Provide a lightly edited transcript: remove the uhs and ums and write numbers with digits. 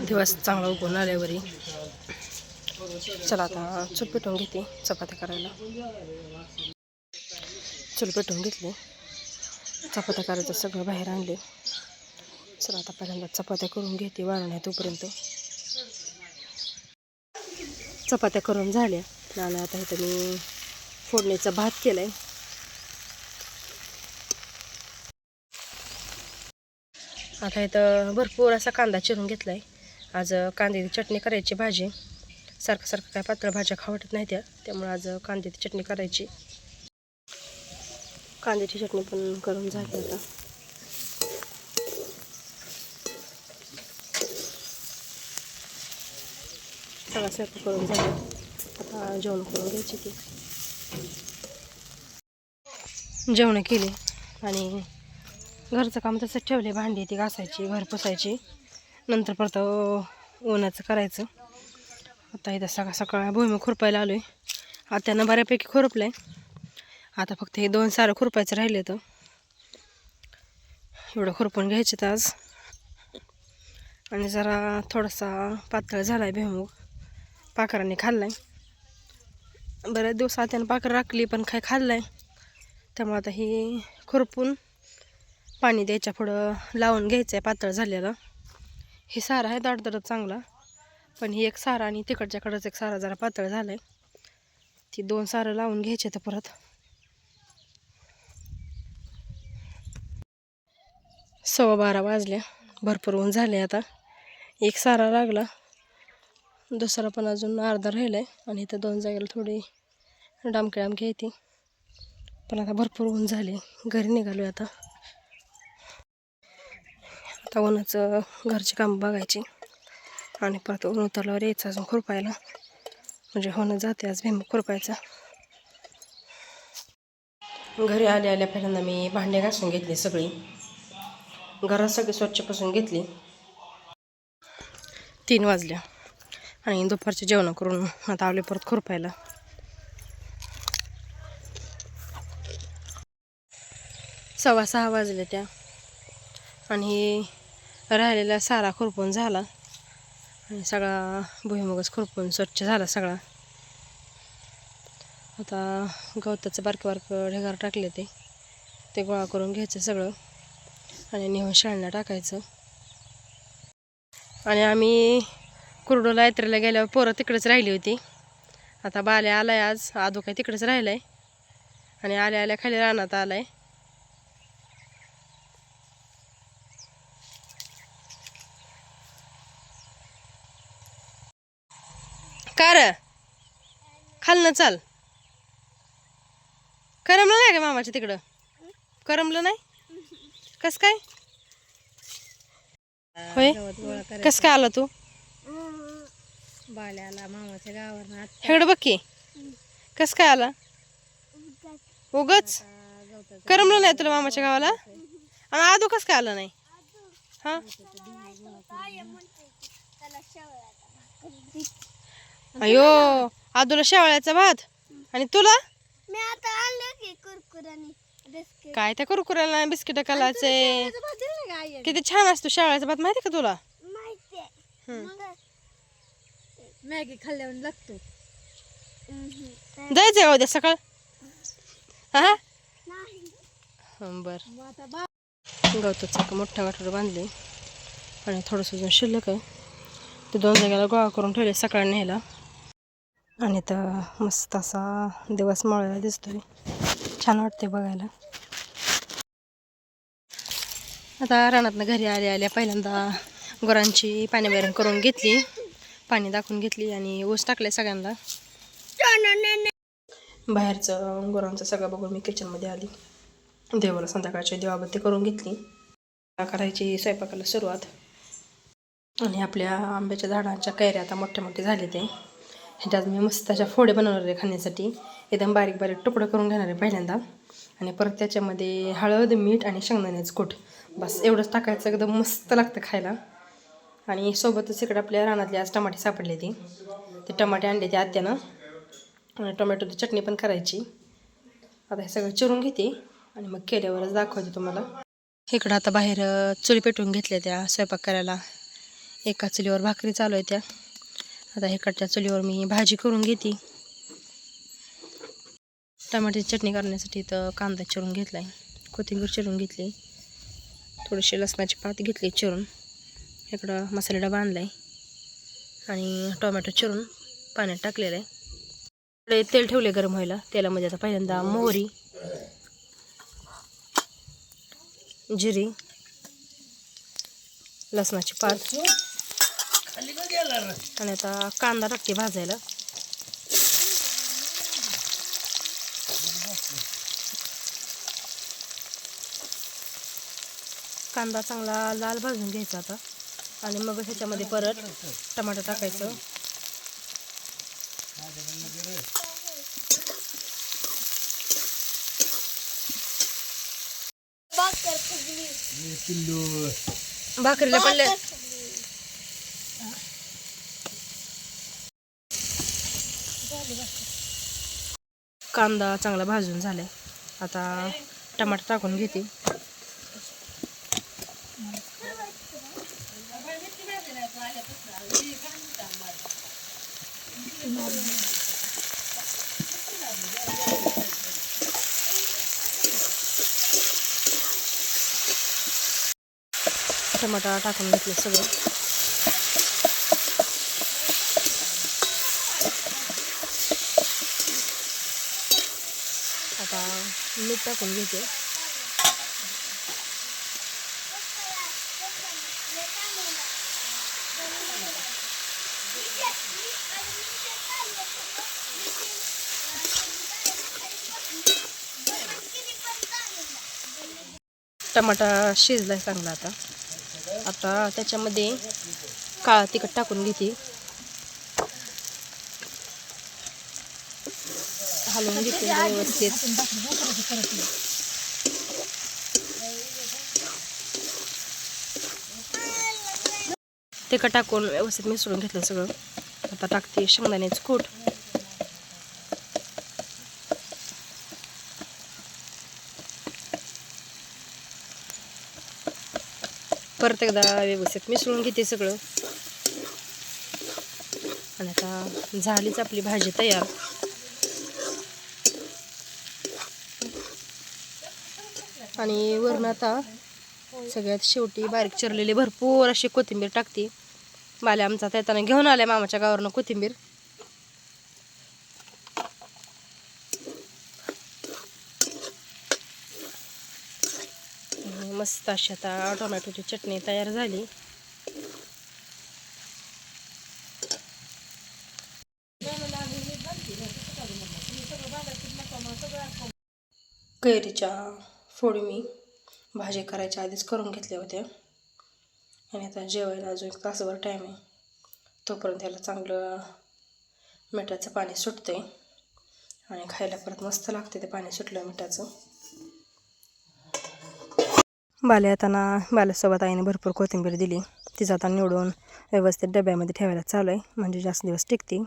दिवस चांगला उगवून आल्यावरी चला आता चूल पेटवून घेते चपात्या करायला. चूल पेटवून घेतली, चपात्या करायचं सगळं बाहेर आणले. चला आता पहिल्यांदा चपात्या करून घेते वाळण्या तोपर्यंत. चपात्या करून झाल्या आणि आता इथं मी फोडणीचा भात केलाय. आता इथं भरपूर असा कांदा चिरून घेतलाय. आज कांद्याची चटणी करायची भाजी. सारखं सारखं काय पातळ भाज्या खाऊ वाटत नाही त्यामुळे आज कांद्याची चटणी करायची. कांद्याची चटणी पण करून झाली आता. सगळं स्वयंपाक करून झालं, आता जेवण करून घ्यायची ती. जेवण केली आणि घरचं काम तसंच ठेवले. भांडी ती घासायची, घर पुसायची, नंतर परत उन्हाचं करायचं. आता इथं सकाळ सकाळ भुईमूग खुरपायला आलोय. आत्यानं बऱ्यापैकी खुरपलंय. आता फक्त हे 2 सारं खुरपायचं राहिले. तर एवढं खुरपून घ्यायचे आज. आणि जरा थोडासा पातळ झालाय भुईमूग, पाखरांनी खाल्लाय. बऱ्याच दिवस आत्यानं पाखर राखली पण काय खाल्लाय, त्यामुळे आता ही खुरपून पाणी द्यायच्या पुढं लावून घ्यायचं आहे पातळ झालेलं. हे सारा आहे दाटदरच चांगला, पण ही एक सारा आणि तिकडच्याकडंच एक सारा जरा पातळ झालाय. ती 2 सारं लावून घ्यायचे. तर परत 12:15 वाजल्या, भरपूर ऊन झाले. आता एक सारा लागला, दुसरा पण अजून अर्धा राहिलाय. आणि इथं 2 जागेला थोडी डामकी येते. पण आता भरपूर ऊन झाले, घरी निघालोय आता. आता उन्हाचं घरची कामं बघायची आणि परत ऊन उतरल्यावर यायचं अजून खुरपायला, म्हणजे होणं जाते आज भुईमूग खुरपायचा. घरी आल्या पहिल्यांदा मी भांडे घासून घेतली सगळी, घरात सगळी स्वच्छ पुसून घेतली. 3 वाजल्या आणि दुपारचे जेवण करून आता आले परत खुरपायला. सव्वा 6 वाजले त्या आणि राहिलेला सारा खुरपून झाला आणि सगळा भुईमुगच खुरपून स्वच्छ झाला सगळा. आता गवताचं बारकं ढेगार टाकले ते गोळा करून घ्यायचं सगळं आणि नेऊन शाळेला टाकायचं. आणि आम्ही कुरडूला यात्रेला गेल्यावर पोरं तिकडेच राहिली होती. आता बाल्या आलाय आज, आदू काय तिकडेच राहिलाय आणि आल्या खाली रानात आलाय. कार खालनं चाल. करमलं नाही का मामाच्या तिकडं? करमलं नाही? कस काय होय? कस काय आला तू? बाल्याला मामाच्या गावाला हेकडं बघ की, कस काय आला? उगच करमलं नाही तुला मामाच्या गावाला? आणि आदू कस काय आला नाही? हा अयो, आदूला शेवाळ्याचा भात आणि तुला मी आता आणलं की कुरकुरानी बिस्किट. काय त्या कुरकुऱ्याला बिस्किट कलाचे किती छान असतो शेवाळ्याचा भात, माहिती का तुला? मॅगी खाल्ल्यावर लागतो. जायचं का उद्या सकाळ? हा बर. गवताचं मोठ्या वाटोर बांधले आणि थोडंसं अजून शिल्लक आहे ते 2 जागेला गोळा करून ठेवले सकाळी न्यायला. आणि तर मस्त असा दिवस मावळायला दिसतोय, छान वाटते बघायला. आता रानातनं घरी आल्या पहिल्यांदा गुरांची पाणी वैरण करून घेतली, पाणी दाखवून घेतली आणि ऊस टाकले सगळ्यांना. बाहेरचं गुरांचं सगळं बघून मी किचनमध्ये आली. देवाला संध्याकाळची दिवाबत्ती करून घेतली. करायची स्वयंपाकाला सुरुवात. आणि आपल्या आंब्याच्या झाडांच्या कैऱ्या आता मोठे झाले ते. ह्याच्यात मी मस्त अशा फोडे बनवणार आहे खाण्यासाठी. एकदम बारीक बारीक तुकडं करून घेणार आहे पहिल्यांदा आणि परत त्याच्यामध्ये हळद, मीठ आणि शेंगदाण्याचं कूट, बस एवढंच टाकायचं. एकदम मस्त लागतं खायला. आणि सोबतच इकडे आपल्या रानातले आज टमाटे सापडले ते टमाटे आणले ते आत्यानं आणि टोमॅटोची चटणी पण करायची. आता हे सगळं चिरून घेते आणि मग केल्यावरच दाखवते तुम्हाला. इकडं आता बाहेर चुली पेटवून घेतल्या त्या स्वयंपाक करायला. एका चुलीवर भाकरी चालू आहे त्या. आता इकडच्या चुलीवर मी भाजी करून घेते. टमाट्याची चटणी करण्यासाठी तर कांदा चिरून घेतला आहे, कोथिंबीर चिरून घेतली, थोडीशी लसणाची पात घेतली चिरून, इकडं मसाला डबा आणला आहे आणि टोमॅटो चिरून पाण्यात टाकलेलं आहे. इकडे तेल ठेवले गरम व्हायला. तेलामध्ये आता पहिल्यांदा मोहरी, जिरी, लसणाची पात आणि आता कांदा टाकते भाजायला. कांदा चांगला लाल भाजून घ्यायचा आता आणि मग ह्याच्यामध्ये परत टमाटर टाकायचं. भाकरीला पडले. कांदा चांगला भाजून झालाय. आता टमाटर टाकून घेते. टमाटा टाकून घेतलं सगळं. आता मीठ टाकून घेते. टमाटा शिजलाय चांगला. आता त्याच्यामध्ये काळा तिखट टाकून घेते, हलवून घेते व्यवस्थित. तिखट टाकून व्यवस्थित मिसळून घेतलं सगळं. आता टाकते शेंगदाण्याचं कूट. परत एकदा व्यवस्थित मिसळून घेते सगळं. आणि आता झालीच आपली भाजी तयार. आणि वरून आता सगळ्यात शेवटी बारीक चिरलेली भरपूर अशी कोथिंबीर टाकते. बाल्या आमचा त्याताना घेऊन आल्या मामाच्या गावावरनं कोथिंबीर. मस्त अशी आता टोमॅटोची चटणी तयार झाली. कैरीच्या फोडी मी भाजी करायच्या आधीच करून घेतल्या होत्या. आणि आता जेवायला अजून एक तासभर टाईम आहे. तोपर्यंत त्याला चांगलं मिठाचं पाणी सुटते आणि खायला परत मस्त लागते ते पाणी सुटलं मिठाचं. बाल्यासोबत आईने भरपूर कोथिंबीर दिली. तिचं आता निवडून व्यवस्थित डब्यामध्ये ठेवायला चालू आहे, म्हणजे जास्त दिवस टिकते.